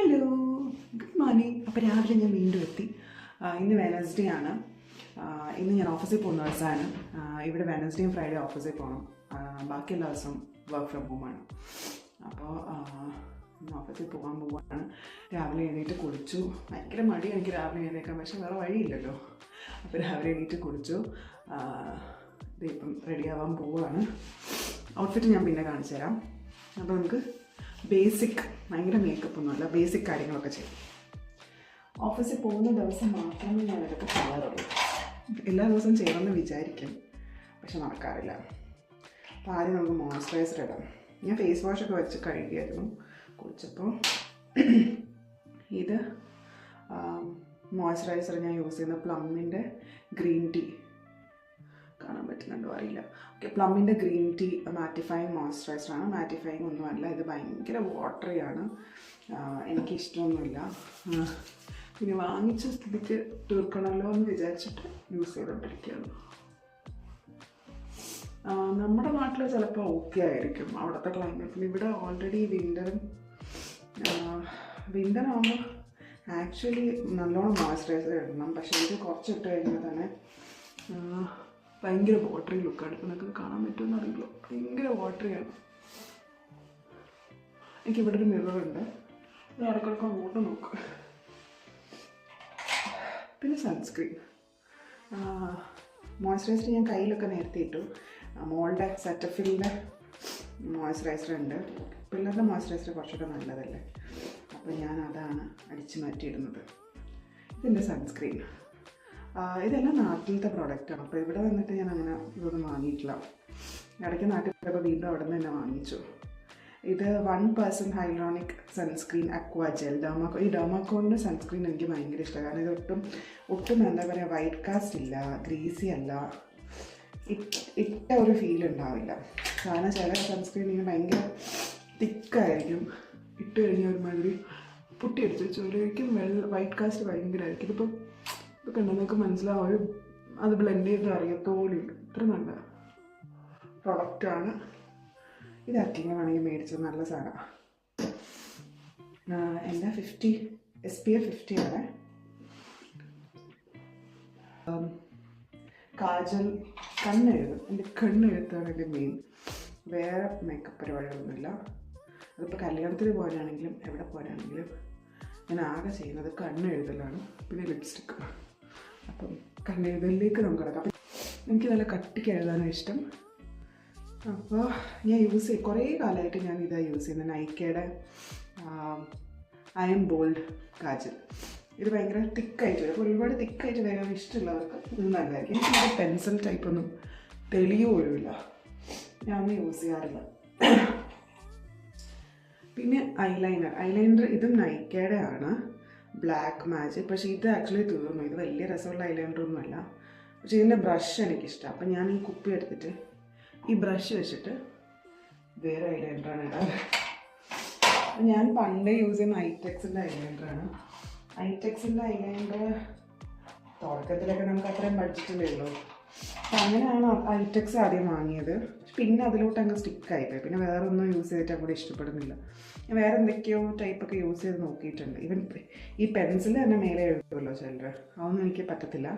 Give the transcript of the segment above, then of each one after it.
Hello, good morning. അപ്പോൾ രാവിലെ ഞാൻ വീണ്ടും എത്തി. ഇന്ന് വെനസ്ഡേ ആണ്. ഇന്ന് ഞാൻ ഓഫീസിൽ പോകുന്ന ദിവസമാണ്. ഇവിടെ വെനസ്ഡേയും ഫ്രൈഡേ ഓഫീസിൽ പോകണം. ബാക്കി എല്ലാ ദിവസവും വർക്ക് ഫ്രം ഹോമാണ്. അപ്പോൾ ഇന്ന് ഓഫീസിൽ പോകാൻ പോവാണ്. രാവിലെ എഴുന്നേറ്റ് കുളിച്ചു. ഭയങ്കര മടി എനിക്ക് രാവിലെ എഴുന്നേക്കാൻ, പക്ഷേ വേറെ വഴിയില്ലല്ലോ. അപ്പോൾ രാവിലെ എഴുന്നേറ്റ് കുളിച്ചു. ഇപ്പം റെഡിയാവാൻ പോവുകയാണ്. ഔട്ട്ഫിറ്റ് ഞാൻ പിന്നെ കാണിച്ചു തരാം. അപ്പോൾ നമുക്ക് ബേസിക്, ഭയങ്കര മേക്കപ്പ് ഒന്നുമല്ല, ബേസിക് കാര്യങ്ങളൊക്കെ ചെയ്യും. ഓഫീസിൽ പോകുന്ന ദിവസം മാത്രമേ ഞാൻ ഇതൊക്കെ ചെയ്യാറുള്ളൂ. എല്ലാ ദിവസവും ചെയ്യണമെന്ന് വിചാരിക്കും, പക്ഷെ നടക്കാറില്ല. അപ്പോൾ ആദ്യം നമുക്ക് മോയ്സ്ചറൈസർ ഇടാം. ഞാൻ ഫേസ് വാഷൊക്കെ വെച്ച് കഴുകിയായിരുന്നു കുളിച്ചപ്പോൾ. ഇത് മോയ്സ്ചറൈസർ ഞാൻ യൂസ് ചെയ്യുന്ന പ്ലമ്മിൻ്റെ ഗ്രീൻ ടീ, കാണാൻ പറ്റുന്നുണ്ടോ അറിയില്ല. ഓക്കെ, പ്ലമ്മിൻ്റെ ഗ്രീൻ ടീ മാറ്റിഫൈങ് മോയ്സ്ചറൈസറാണ്. മാറ്റിഫൈങ് ഒന്നുമല്ല, ഇത് ഭയങ്കര വാട്ടറിയാണ്, എനിക്കിഷ്ടമൊന്നുമില്ല. പിന്നെ വാങ്ങിച്ച സ്ഥിതിക്ക് തീർക്കണമല്ലോ എന്ന് വിചാരിച്ചിട്ട് യൂസ് ചെയ്തുകൊണ്ടിരിക്കുകയാണ്. നമ്മുടെ നാട്ടിൽ ചിലപ്പോൾ ഓക്കെ ആയിരിക്കും അവിടുത്തെ ക്ലൈമറ്റിൽ. ഇവിടെ ഓൾറെഡി വിൻ്ററാകുമ്പോൾ ആക്ച്വലി നല്ലോണം മോയ്സ്ചറൈസർ ഇടണം, പക്ഷേ ഇത് കുറച്ചിട്ട് കഴിഞ്ഞാൽ തന്നെ ഭയങ്കര വാട്ടറി ലുക്കാണ്. ഇപ്പം നിങ്ങൾക്ക് കാണാൻ പറ്റുമെന്ന് അറിയില്ല, ഭയങ്കര വാട്ടറിയാണ്. എനിക്കിവിടെ ഒരു മിററുണ്ട്, ഇത് ഇടയ്ക്കിടയ്ക്ക് അങ്ങോട്ട് നോക്കുക. പിന്നെ സൺസ്ക്രീൻ, മോയ്സ്ചറൈസർ ഞാൻ കയ്യിലൊക്കെ നേരത്തെ ഇട്ടു. മോളുടെ സെറ്റഫിലിൻ്റെ മോയ്സ്ചറൈസർ ഉണ്ട്. പിള്ളേരുടെ മോയ്സ്ചറൈസർ കുറച്ചൊക്കെ നല്ലതല്ലേ, അപ്പോൾ ഞാൻ അതാണ് അടിച്ചു മാറ്റിയിടുന്നത്. ഇതിൻ്റെ സൺസ്ക്രീൻ, ഇതെല്ലാം നാട്ടിലത്തെ പ്രോഡക്റ്റാണ്. അപ്പോൾ ഇവിടെ വന്നിട്ട് ഞാൻ അങ്ങനെ ഇതൊന്നും വാങ്ങിയിട്ടില്ല. ഇടയ്ക്ക് നാട്ടിൽ പോയപ്പോൾ വീണ്ടും അവിടെ നിന്ന് തന്നെ വാങ്ങിച്ചു. ഇത് 1% ഹൈലോണിക് സൺസ്ക്രീൻ അക്വാ ജെൽ ഡെർമാക്കോ. ഈ ഡെർമാക്കോണിൻ്റെ സൺസ്ക്രീൻ എനിക്ക് ഭയങ്കര ഇഷ്ടമാണ്. കാരണം ഇത് ഒട്ടും എന്താ പറയുക, വൈറ്റ് കാസ്റ്റ് ഇല്ല, ഗ്രീസി അല്ല, ഇട്ട ഒരു ഫീൽ ഉണ്ടാവില്ല. കാരണം ചില സൺസ്ക്രീൻ ഇങ്ങനെ ഭയങ്കര തിക്കായിരിക്കും, ഇട്ട് കഴിഞ്ഞാൽ ഒരുമാതിരി പൊട്ടിയടിച്ച് ചോരയ്ക്കും. White cast ഭയങ്കരമായിരിക്കും. ഇതിപ്പോൾ ഇതൊക്കെ ഉണ്ടെന്ന് നിങ്ങൾക്ക് മനസ്സിലാവും, അത് ബ്ലെൻഡ് ചെയ്ത് അറിയത്തോളില്ല. ഇത്ര നല്ല പ്രൊഡക്റ്റാണ്. ഇതാക്കിങ്ങനെ വേണമെങ്കിൽ മേടിച്ചത് നല്ല സാധനമാണ്. എൻ്റെ SPF 50 ആണ്. കാജൽ, കണ്ണെഴുതും. എൻ്റെ കണ്ണെഴുത്താണ് എൻ്റെ മെയിൻ. വേറെ മേക്കപ്പ് പരിപാടികളൊന്നുമില്ല. അതിപ്പോൾ കല്യാണത്തിന് പോകാനാണെങ്കിലും എവിടെ പോകാനാണെങ്കിലും ഞാൻ ആകെ ചെയ്യുന്നത് കണ്ണെഴുതലാണ്. പിന്നെ ലിപ്സ്റ്റിക്ക്. അപ്പം കണ്ണെഴുതലിലേക്ക് നമുക്ക് കിടക്കാം. അപ്പം എനിക്ക് നല്ല കട്ടിക്ക് എഴുതാനാണ് ഇഷ്ടം. അപ്പോൾ ഞാൻ കുറേ കാലമായിട്ട് ഞാൻ ഇതാണ് യൂസ് ചെയ്യുന്നത്, നൈക്കയുടെ ഐ എം ബോൾഡ് കാജൽ. ഇത് ഭയങ്കര തിക്കായിട്ട് വരും. അപ്പോൾ ഒരുപാട് തിക്കായിട്ട് വരാൻ ഇഷ്ടമുള്ളവർക്ക് ഇത് നല്ലതായിരിക്കും. എനിക്ക് പെൻസിൽ ടൈപ്പൊന്നും തെളിയുമില്ല, ഞാനൊന്നും യൂസ് ചെയ്യാറില്ല. പിന്നെ ഐലൈനർ ഇതും നൈക്കയുടെ ആണ്, ബ്ലാക്ക് മാജിക്. പക്ഷേ ഇത് ആക്ച്വലി തീർന്നു. ഇത് വലിയ രസമുള്ള ഐലൈനറൊന്നുമല്ല, പക്ഷേ ഇതിൻ്റെ ബ്രഷ് എനിക്കിഷ്ടം. അപ്പം ഞാൻ ഈ കുപ്പി എടുത്തിട്ട് ഈ ബ്രഷ് വെച്ചിട്ട് വേറെ ഐലൈനറാണ് ഇടാറ്. ഞാൻ പണ്ട് യൂസ് ചെയ്യുന്ന ഐറ്റെക്സിൻ്റെ ഐലൈനറാണ്. ഐറ്റെക്സിൻ്റെ ഐലൈനർ തുടക്കത്തിലൊക്കെ നമുക്ക് അത്രയും ബഡ്ജറ്റില്ലല്ലോ. അപ്പം അങ്ങനെയാണ് ഐറ്റെക്സ് ആദ്യം വാങ്ങിയത്. പിന്നെ അതിലോട്ട് അങ്ങ് സ്റ്റിക്കായിപ്പോയി. പിന്നെ വേറെ ഒന്നും യൂസ് ചെയ്തിട്ട് അങ്ങോട്ട് ഇഷ്ടപ്പെടുന്നില്ല. ഞാൻ വേറെ എന്തൊക്കെയോ ടൈപ്പൊക്കെ യൂസ് ചെയ്ത് നോക്കിയിട്ടുണ്ട്. ഈവൻ ഈ പെൻസിൽ തന്നെ മേലെ എഴുതുമല്ലോ ചിലർ, അതൊന്നും എനിക്ക് പറ്റത്തില്ല.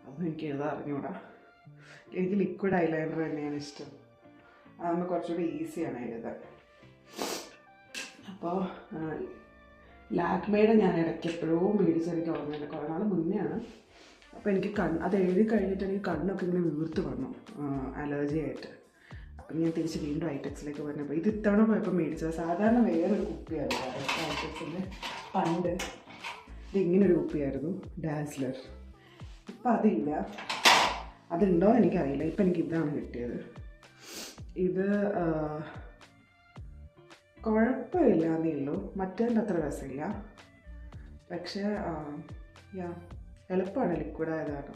അതൊന്നും എനിക്ക് എഴുതാൻ അറിഞ്ഞൂടാ. എനിക്ക് ലിക്വിഡ് ഐലൈനർ തന്നെയാണ് ഇഷ്ടം. അതാകുമ്പോൾ കുറച്ചുകൂടി ഈസിയാണ് എഴുതാൻ. അപ്പോൾ ലാക്മേയുടെ ഞാൻ ഇടയ്ക്ക് എപ്പോഴോ മേടിച്ച് എനിക്ക് ഓർമ്മയില്ല, കുറേ നാൾ മുന്നെയാണ്. അപ്പോൾ എനിക്ക് അത് എഴുതി കഴിഞ്ഞിട്ട് എനിക്ക് കണ്ണൊക്കെ ഇങ്ങനെ വീർത്ത് വന്നു, അലർജി ആയിട്ട്. അപ്പം ഞാൻ തിരിച്ച് വീണ്ടും ഐറ്റെക്സിലേക്ക് വന്നപ്പോൾ ഇത് ഇത്തവണ പോയപ്പോൾ മേടിച്ചത്. സാധാരണ വേറൊരു കുപ്പിയായിരുന്നു ഐറ്റെക്സിൻ്റെ. പണ്ട് ഇതിങ്ങനൊരു കുപ്പിയായിരുന്നു, ഡാസ്ലർ. ഇപ്പം അതില്ല, അതുണ്ടോ എനിക്കറിയില്ല. ഇപ്പം എനിക്ക് ഇതാണ് കിട്ടിയത്. ഇത് കുഴപ്പമില്ല എന്നേ ഉള്ളൂ, മറ്റേതിൻ്റെ അത്ര രസമില്ല. പക്ഷേ എളുപ്പമാണ്, ലിക്വിഡായതാണ്.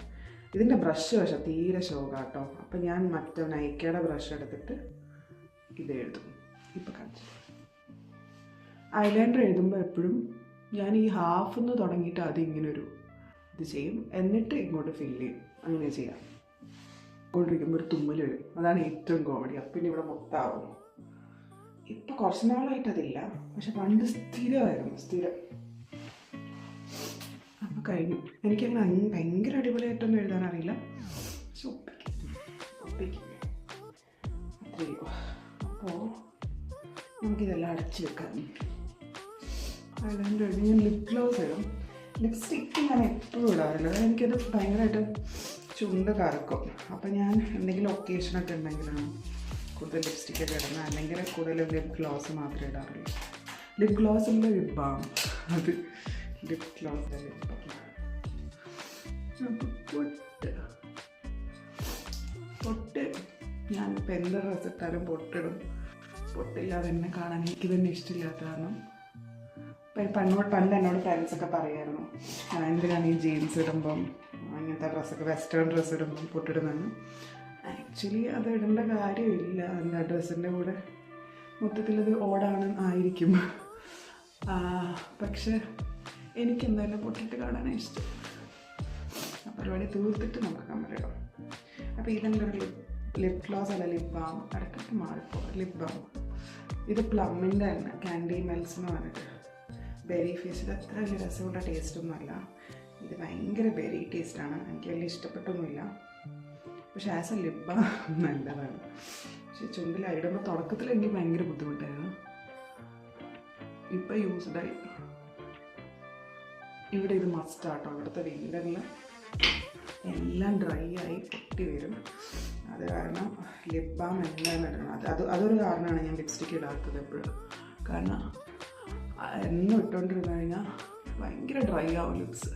ഇതിൻ്റെ ബ്രഷ് പക്ഷേ തീരെ ശോകാട്ടോ. അപ്പം ഞാൻ മറ്റേ നൈക്കയുടെ ബ്രഷ് എടുത്തിട്ട് ഇത് എഴുതും. ഇപ്പം കാണിച്ചു ഐലൈനർ എഴുതുമ്പോൾ എപ്പോഴും ഞാൻ ഈ ഹാഫിന്ന് തുടങ്ങിയിട്ട് അത് ഇങ്ങനൊരു ഇത് ചെയ്യും, എന്നിട്ട് ഇങ്ങോട്ട് ഫില്ല് ചെയ്യും. അങ്ങനെ ചെയ്യാം. കൊണ്ടിരിക്കുമ്പോൾ ഒരു തുമ്മൽ വരും, അതാണ് ഏറ്റവും കോമഡി. അപ്പം പിന്നെ ഇവിടെ മൊത്തമാവും. ഇപ്പം കുറച്ച് നാളായിട്ട് അതില്ല, പക്ഷെ പണ്ട് സ്ഥിരമായിരുന്നു, സ്ഥിരം. അപ്പോൾ കഴിഞ്ഞു. എനിക്കങ്ങനെ ഭയങ്കര അടിപൊളിയായിട്ടൊന്നും എഴുതാൻ അറിയില്ല, പക്ഷെ ഒപ്പിക്കും അത്രയോ. അപ്പോൾ നമുക്കിതെല്ലാം അടച്ചു വെക്കാം. അതുകൊണ്ട് ഞാൻ ലിപ് ഗ്ലോസ് ഇടും. ലിപ്സ്റ്റിക്ക് ഞാൻ എപ്പോഴും ഇടാറില്ല, എനിക്കത് ഭയങ്കരമായിട്ട് ചുണ്ട് കറക്കും. അപ്പം ഞാൻ എന്തെങ്കിലും ഒക്കേഷനൊക്കെ ഉണ്ടെങ്കിലാണ് കൂടുതൽ ലിപ്സ്റ്റിക്കൊക്കെ ഇടുന്നത്, അല്ലെങ്കിൽ കൂടുതൽ ലിപ് ഗ്ലോസ് മാത്രമേ ഇടാറുള്ളൂ. ലിപ് ഗ്ലോസിൻ്റെ ലിപ് ബാം, അത് ലിപ് ഗ്ലോസിൻ്റെ ലിപ് ബാം. പൊട്ട് ഞാനിപ്പോൾ എന്ത് ഡ്രസ്സ് ഇട്ടാലും പൊട്ടിടും. പൊട്ടില്ലാതെ എന്നെ കാണാൻ എനിക്ക് തന്നെ ഇഷ്ടമില്ലാത്ത കാരണം പണ്ട് എന്നോട് ഫ്രണ്ട്സൊക്കെ പറയായിരുന്നു, എന്തിനാണ് ഈ ജീൻസ് ഇടുമ്പം അങ്ങനത്തെ ഡ്രസ്സൊക്കെ വെസ്റ്റേൺ ഡ്രസ്സ് ഇടുമ്പം പൊട്ടിടുന്നതെന്ന്. ആക്ച്വലി അത് ഇടേണ്ട കാര്യമില്ല, എന്താ ഡ്രസ്സിൻ്റെ കൂടെ മൊത്തത്തിലത് ഓടാണ് ആയിരിക്കും. പക്ഷെ എനിക്കെന്തായാലും പൊട്ടിട്ട് കാണാനാണ് ഇഷ്ടം. ആ പരിപാടി തീർത്തിട്ട് നമുക്ക് കമ്മലിടാം. അപ്പോൾ ഇതെൻ്റെ ഒരു ലിപ് ഗ്ലോസ് അല്ല, ലിപ് ബാം. ഇടയ്ക്കൊക്കെ മാറിപ്പോ ലിപ് ബാം. ഇത് പ്ലമ്മിൻ്റെ തന്നെ, ക്യാൻഡി മെൽസ് എന്ന് പറഞ്ഞിട്ട് ബെറി ഫേസ്. ഇത് അത്ര വലിയ രസമുള്ള ടേസ്റ്റൊന്നുമല്ല, ഇത് ഭയങ്കര ബെറി ടേസ്റ്റാണ്, എനിക്ക് വലിയ ഇഷ്ടപ്പെട്ടൊന്നുമില്ല. പക്ഷെ ആസ് എ ലിപ് ബാം നല്ലതാണ്. പക്ഷെ ചുണ്ടിലിടുമ്പോൾ തുടക്കത്തിൽ എനിക്ക് ഭയങ്കര ബുദ്ധിമുട്ടായിരുന്നു. ഇപ്പം യൂസ്ഡായി. ഇവിടെ ഇത് മസ്റ്റാട്ടോ, ഇവിടുത്തെ വിൻ്ററിൽ എല്ലാം ഡ്രൈ ആയി പൊട്ടി വരും. അത് കാരണം ലിപ് ബാം എന്തായാലും ഇടണം. അതൊരു കാരണമാണ് ഞാൻ ലിപ്സ്റ്റിക്ക് ഇടാത്തത് എപ്പോഴും. കാരണം എന്നും ഇട്ടുകൊണ്ടിരുന്നു കഴിഞ്ഞാൽ ഭയങ്കര ഡ്രൈ ആവും ലിപ്സ്.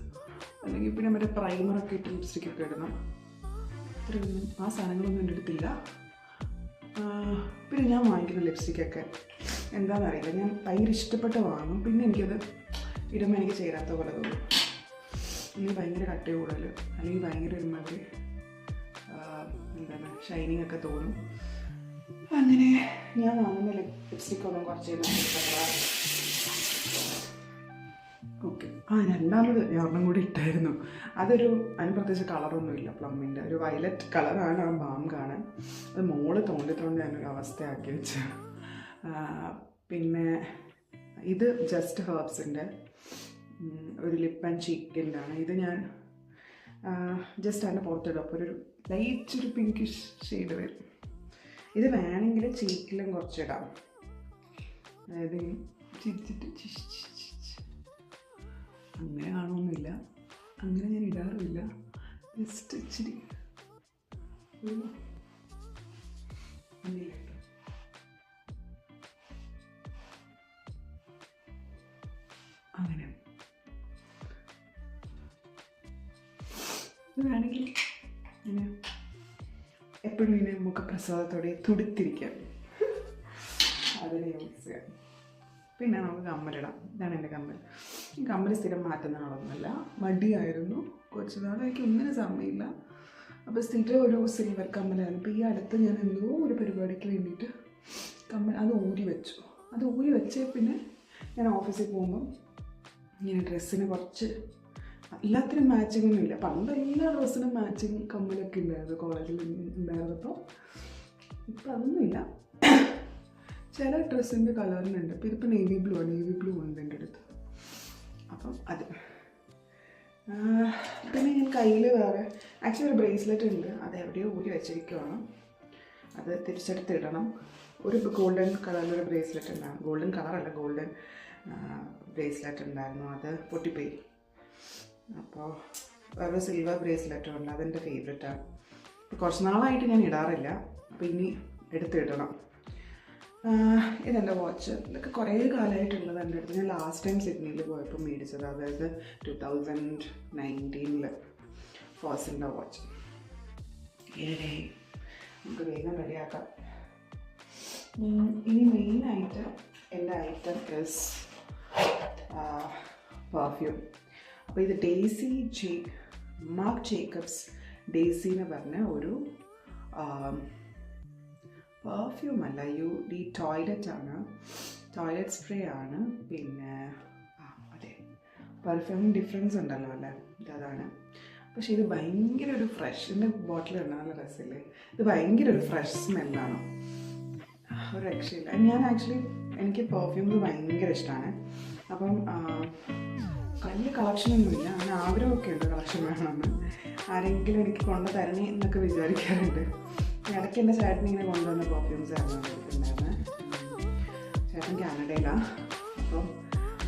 അല്ലെങ്കിൽ പിന്നെ മറ്റേ പ്രൈമറൊക്കെ ഇട്ട് ലിപ്സ്റ്റിക്കൊക്കെ ഇടണം. അത്രയൊന്നും ആ സാധനങ്ങളൊന്നും എൻ്റെ അടുത്തില്ല. പിന്നെ ഞാൻ വാങ്ങിക്കുന്ന ലിപ്സ്റ്റിക്കൊക്കെ എന്താണെന്നറിയില്ല, ഞാൻ ഭയങ്കര ഇഷ്ടപ്പെട്ട് വാങ്ങും, പിന്നെ എനിക്കത് ഇടുമ്പോൾ എനിക്ക് ചേരാത്ത പോലെ തോന്നും. ഇനി ഭയങ്കര കട്ടി കൂടുതൽ, അല്ലെങ്കിൽ ഭയങ്കര ഒരുമാതിരി എന്താണ് ഷൈനിങ് ഒക്കെ തോന്നും. അങ്ങനെ ഞാൻ വാങ്ങുന്ന ലിപ്സ്റ്റിക്കൊന്നും കുറച്ച് ഓക്കെ. രണ്ടാമത് ഒരെണ്ണം കൂടി ഇട്ടായിരുന്നു. അതിന് പ്രത്യേകിച്ച് കളറൊന്നുമില്ല, പ്ലമ്മിൻ്റെ ഒരു വയലറ്റ് കളറാണ് ആ ബാം കാണാൻ. അത് മോള് തോണ്ടി ഞാനൊരു അവസ്ഥയാക്കി വെച്ച. പിന്നെ ഇത് ജസ്റ്റ് ഹെർബ്സിൻ്റെ ഒരു ലിപ്പ് ആൻഡ് ചീക്കിൻ്റെ ആണ്. ഇത് ഞാൻ ജസ്റ്റ് അതിൻ്റെ പുറത്തിടും, അപ്പോൾ ഒരു ലൈറ്റ് ഒരു പിങ്കിഷ് ഷെയ്ഡ് വരും. ഇത് വേണമെങ്കിൽ ചീക്കിലും കുറച്ചിടാം, അതായത് ചിരിച്ചിട്ട് അങ്ങനെ കാണുമൊന്നുമില്ല, അങ്ങനെ ഞാൻ ഇടാറുമില്ല. ജസ്റ്റ് ഇച്ചിരി അങ്ങനെ. ഇത് വേണമെങ്കിൽ ഇങ്ങനെ എപ്പോഴും ഇങ്ങനെ മുഖപ്രസാദത്തോടെ തുടുത്തിരിക്കാം, അതിനെ യൂസ് ചെയ്യാം. പിന്നെ നമുക്ക് കമ്മലിടാം. ഇതാണ് എൻ്റെ കമ്മൽ. ഈ കമ്മൽ സ്ഥിരം മാറ്റുന്ന ആളൊന്നുമല്ല, മടിയായിരുന്നു കുറച്ച് നാൾ, എനിക്ക് ഒന്നിനും സമയമില്ല. അപ്പോൾ സ്ഥിരം ഒരു സിൽവർ കമ്മലായിരുന്നു. ഇപ്പോൾ ഈ അടുത്ത് ഞാൻ എന്തോ ഒരു പരിപാടിക്ക് വേണ്ടിയിട്ട് അത് ഊരി വെച്ചു. അത് ഊരി വെച്ചേ പിന്നെ ഞാൻ ഓഫീസിൽ പോകുമ്പം ഇങ്ങനെ ഡ്രസ്സിന് കുറച്ച് എല്ലാത്തിനും മാച്ചിങ് ഒന്നുമില്ല. പണ്ട് എല്ലാ ഡ്രസ്സിനും മാച്ചിങ് കമ്മലൊക്കെ ഉണ്ടായിരുന്നു കോളേജിൽ ഉണ്ടായിരുന്നപ്പോൾ. ഇപ്പം അതൊന്നുമില്ല, ചില ഡ്രസ്സിൻ്റെ കളറിനുണ്ട്. ഇപ്പോൾ ഇതിപ്പോൾ നേവി ബ്ലൂ ഉണ്ട് എൻ്റെ അടുത്ത്. അപ്പം അത് പിന്നെ ഞാൻ കയ്യിൽ വേറെ ആക്ച്വലി ഒരു ബ്രേസ്ലെറ്റ് ഉണ്ട്, അത് എവിടെയോ ഊരി വെച്ചിരിക്കുകയാണ്. അത് തിരിച്ചെടുത്തിടണം. ഒരു ഗോൾഡൻ കളറിലൊരു ബ്രേസ്ലെറ്റ് ഉണ്ടായിരുന്നു, ഗോൾഡൻ കളറല്ല, ഗോൾഡൻ ബ്രേസ്ലെറ്റ് ഉണ്ടായിരുന്നു, അത് പൊട്ടിപ്പോയി. അപ്പോൾ വേറെ സിൽവർ ബ്രേസ്ലെറ്റും ഉണ്ട്, അതെൻ്റെ ഫേവറേറ്റാണ്. ഇപ്പോൾ കുറച്ച് നാളായിട്ട് ഞാൻ ഇടാറില്ല, അപ്പോൾ ഇനി എടുത്തിടണം. ഇതെൻ്റെ വാച്ച്. ഇതൊക്കെ കുറേ കാലമായിട്ടുള്ളത് എൻ്റെ അടുത്ത്. ഞാൻ ലാസ്റ്റ് ടൈം സിഡ്നിയിൽ പോയപ്പോൾ മേടിച്ചത്, അതായത് 2019 ഫോസിൻ്റെ വാച്ച്. നമുക്ക് വേഗം റെഡിയാക്കാം. ഇനി മെയിനായിട്ട് എൻ്റെ ഐറ്റം ഇസ് പെർഫ്യൂം. അപ്പോൾ ഇത് മാർക്ക് ജേക്കബ്സ് ഡേസി എന്ന് പറഞ്ഞ ഒരു പെർഫ്യൂം അല്ല, ടോയ്ലറ്റ് സ്പ്രേ ആണ്. പിന്നെ അതെ, പെർഫ്യൂം ഡിഫറൻസ് ഉണ്ടല്ലോ അല്ലേ, ഇതാണ്. പക്ഷേ ഇത് ഭയങ്കര ഒരു ഫ്രഷ്, ഇതിൻ്റെ ബോട്ടിൽ ഉണ്ട്, നല്ല രസമില്ലേ. ഇത് ഭയങ്കര ഒരു ഫ്രഷ് സ്മെല്ലാണ്. ഒരു രക്ഷയില്ല. ഞാൻ ആക്ച്വലി എനിക്ക് പെർഫ്യൂംസ് ഭയങ്കര ഇഷ്ടമാണ്. അപ്പം വലിയ കളക്ഷനൊന്നുമില്ല, അങ്ങനെ ആഗ്രഹമൊക്കെ ഉണ്ട് കളക്ഷൻ വേണമെന്ന്. ആരെങ്കിലും എനിക്ക് കൊണ്ടു തരണേ എന്നൊക്കെ വിചാരിക്കാറുണ്ട്. ഇടയ്ക്ക് എൻ്റെ ചേട്ടൻ ഇങ്ങനെ കൊണ്ടുവന്ന പെർഫ്യൂംസ് ആയിരുന്നു എടുത്തിട്ടുണ്ടായിരുന്നത്. ചേട്ടൻ കാനഡയിലാണ്. അപ്പം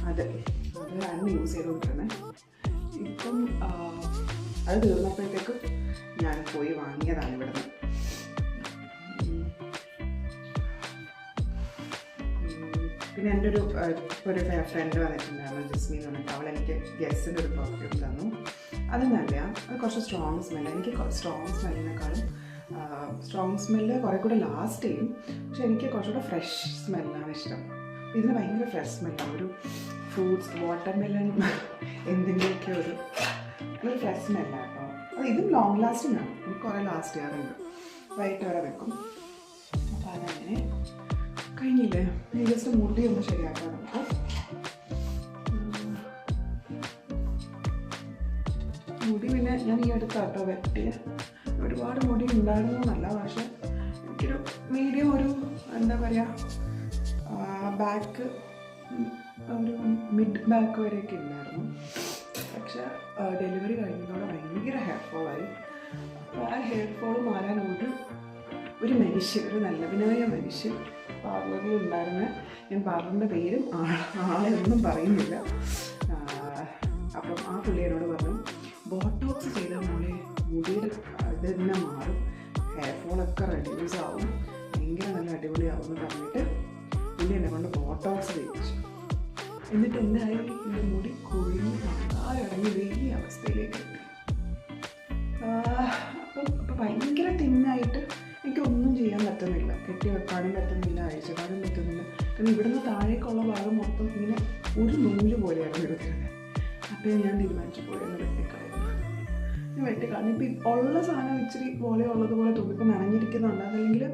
അതാണ് യൂസ് ചെയ്തുകൊണ്ടിരുന്നത്. ഇപ്പം അത് തീർന്നപ്പോഴത്തേക്കും ഞാൻ പോയി വാങ്ങിയതാണ് ഇവിടുന്ന്. പിന്നെ എൻ്റെ ഒരു ഫ്രണ്ട് വന്നിട്ടുണ്ടായിരുന്നു, ജസ്മി എന്ന് പറഞ്ഞിട്ട്. അവൾ എനിക്ക് ഗെസ്സിൻ്റെ ഒരു പെർഫ്യൂം തന്നു. അത് നല്ലതാണ്. അത് കുറച്ച് സ്ട്രോങ് സ്മെല്ല്. എനിക്ക് സ്ട്രോങ് സ്മെല്ലിനേക്കാളും സ്ട്രോങ് സ്മെല്ല് കുറേ കൂടെ ലാസ്റ്റ് ചെയ്യും. പക്ഷെ എനിക്ക് കുറച്ചുകൂടെ ഫ്രഷ് സ്മെല്ലാണ് ഇഷ്ടം. ഇതിന് ഭയങ്കര ഫ്രഷ് സ്മെല്ലാണ്. ഒരു ഫ്രൂട്ട്സ്, വാട്ടർമെലൺ എന്തെങ്കിലുമൊക്കെ ഒരു ഫ്രഷ് സ്മെല്ലാണ് കേട്ടോ. അത് ഇതും ലോങ് ലാസ്റ്റിംഗ് ആണ്. എനിക്ക് കുറേ ലാസ്റ്റ് ചെയ്യാറുണ്ട്. വൈകിട്ട് വരെ വെക്കും. അപ്പോൾ അതങ്ങനെ കഴിഞ്ഞില്ലേ. ജസ്റ്റ് മുടി ഒന്ന് ശരിയാക്കാം നമുക്ക്. മുടി പിന്നെ ഞാൻ ഈ അടുത്താട്ടോ വെട്ടിയ. ഒരുപാട് മുടി ഉണ്ടായിരുന്നു എന്നല്ല, പക്ഷെ എനിക്കൊരു മീഡിയം ഒരു എന്താ പറയുക ബാക്ക്, ഒരു മിഡ് ബാക്ക് വരെയൊക്കെ ഉണ്ടായിരുന്നു. പക്ഷെ ഡെലിവറി കഴിഞ്ഞതോടെ ഭയങ്കര ഹെയർ ഫോളായി. അപ്പോൾ ആ ഹെയർ ഫോൾ മാറാൻ ഒരു മനുഷ്യൻ, ഒരു നല്ലവനായ മനുഷ്യൻ പാർലറിൽ ഉണ്ടായിരുന്ന, ഞാൻ പാർലറിൻ്റെ പേരും ആളെയൊന്നും പറയുന്നില്ല. അപ്പം ആ പുള്ളി എന്നോട് പറഞ്ഞു, ബോട്ടോക്സ് ചെയ്താൽ മോളെ മുടിയുടെ ഇത് തന്നെ മാറും, ഹെയർ ഫോളൊക്കെ റെഡ്യൂസ് ആവും, ഭയങ്കര നല്ല അടിപൊളിയാവും എന്ന് പറഞ്ഞിട്ട് പുള്ളി എന്നെ കൊണ്ട് ബോട്ടോക്സ് ചെയ്യിച്ചു. എന്നിട്ട് എന്തായി, എൻ്റെ മുടി കൊഴിഞ്ഞ് ആരടങ്ങി വലിയ അവസ്ഥയിലേക്ക് എത്തി. അപ്പം ഭയങ്കര തിന്നായിട്ട് എനിക്കൊന്നും ചെയ്യാൻ പറ്റുന്നില്ല. കെട്ടി വെക്കാനും പറ്റുന്നില്ല, അയച്ചിടാനും പറ്റുന്നില്ല. കാരണം ഇവിടുന്ന് താഴേക്കുള്ള ഭാഗം മൊത്തം ഇങ്ങനെ ഒരു നൂല് പോലെയായിരുന്നു എടുക്കുന്നത്. അപ്പോൾ ഞാൻ തീരുമാനിച്ചു പോയെന്ന് വെട്ടിക്കളയുന്നു. ഞാൻ വെട്ടിക്കളഞ്ഞു. ഇപ്പം ഉള്ള സാധനം ഇച്ചിരി പോലെ ഉള്ളതുപോലെ തോന്നി. ഇപ്പം നനഞ്ഞിരിക്കുന്നുണ്ട്. അതല്ലെങ്കിൽ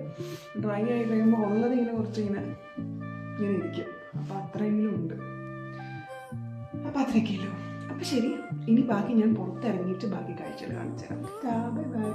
ഡ്രൈ ആയി കഴിയുമ്പോൾ ഉള്ളത് ഇങ്ങനെ കുറച്ച് ഇങ്ങനെ ഇരിക്കും. അപ്പോൾ അത്രയെങ്കിലും ഉണ്ട്. അപ്പോൾ അത്രയൊക്കെയല്ലോ. അപ്പോൾ ശരി, ഇനി ബാക്കി ഞാൻ പുറത്തിറങ്ങിയിട്ട് ബാക്കി കാഴ്ചകൾ കാണിച്ചു തരാം. Bye bye.